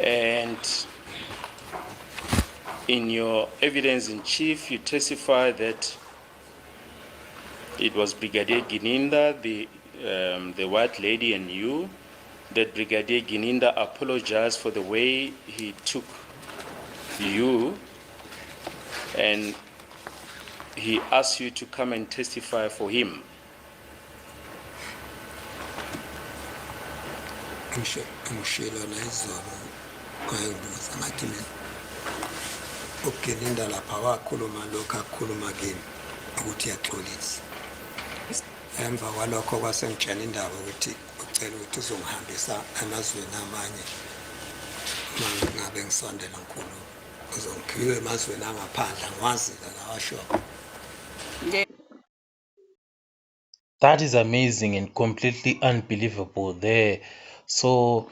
And in your evidence in chief, you testify that it was Brigadier Gininda, the white lady, and you, that Brigadier Gininda apologized for the way he took you, and he asked you to come and testify for him. Ngishilo la izolo kwayengibuza ngathi mina uGininda lapha wakhuluma lokho akhuluma kimi ukuthi uyaxolisa. Emva kwalokho kwasengitshela indaba ukuthi ucela ukuthi uzongihambisa emazweni amanye uma ngabe ngisondela nkulu uzongiphiwe emazweni angaphandle ngiwazi lawasho. That is amazing and completely unbelievable there. So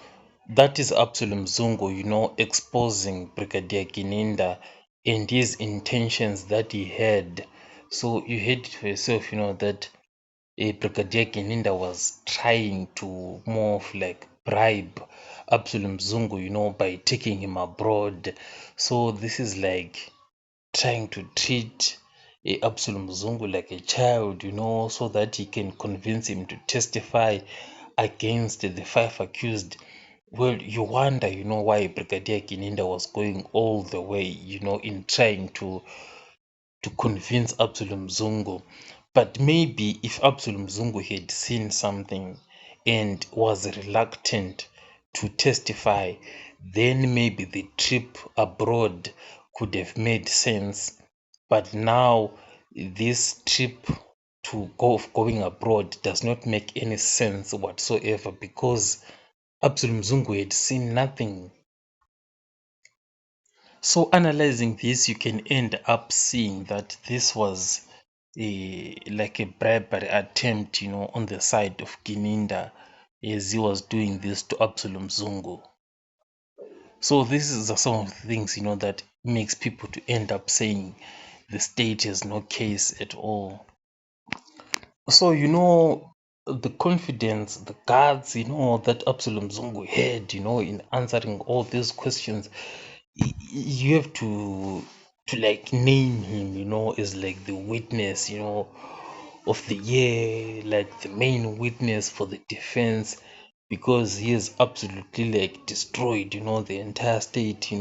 that is Absalom Zungu, exposing Brigadier Gininda and his intentions that he had. So you heard it for yourself, that Brigadier Gininda was trying to more of like bribe Absalom Zungu, by taking him abroad. So this is like trying to treat Absalom Zungu like a child, so that he can convince him to testify against the 5 accused. Well, you wonder, why Brigadier Gininda was going all the way, in trying to convince Absalom Zungu. But maybe if Absalom Zungu had seen something and was reluctant to testify, then maybe the trip abroad could have made sense. But now this trip to going abroad does not make any sense whatsoever, because Absalom Zungu had seen nothing. So analyzing this, you can end up seeing that this was like a bribery attempt, on the side of Gininda, as he was doing this to Absalom Zungu. So this is some of the things, that makes people to end up saying the state has no case at all. So, the confidence, the guards, that Absalom Zungu had, in answering all these questions, you have to like name him, as like the witness, of the year, like the main witness for the defense, because he has absolutely like destroyed, the entire state,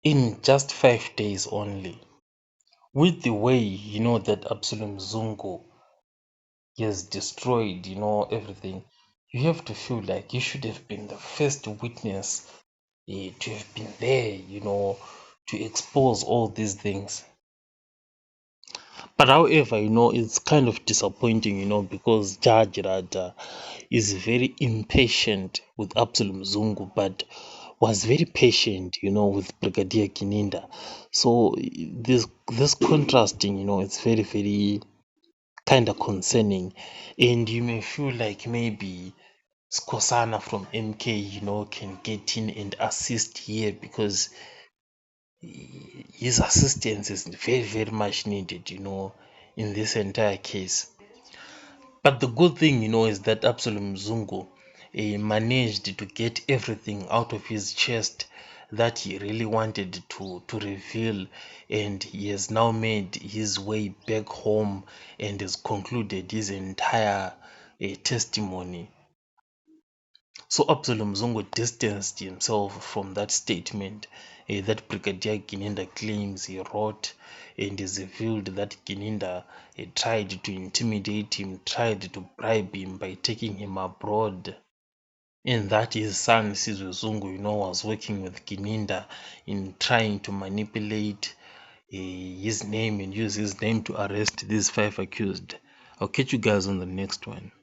in just 5 days only. With the way, that Absalom Zungu has destroyed, everything, you have to feel like you should have been the first witness to have been there, to expose all these things. But however, it's kind of disappointing, because Judge Rada is very impatient with Absalom Zungu, but was very patient, with Brigadier Gininda. So this contrasting, it's very, very kind of concerning. And you may feel like maybe Skosana from MK, can get in and assist here, because his assistance is very, very much needed, in this entire case. But the good thing, is that Absalom Zungu managed to get everything out of his chest that he really wanted to reveal, and he has now made his way back home and has concluded his entire testimony. So Absalom Zungu distanced himself from that statement that Brigadier Gininda claims he wrote, and is revealed that Gininda tried to intimidate him, tried to bribe him by taking him abroad, and that his son Sizwe Zungu, was working with Gininda in trying to manipulate his name and use his name to arrest these 5 accused. I'll catch you guys on the next one.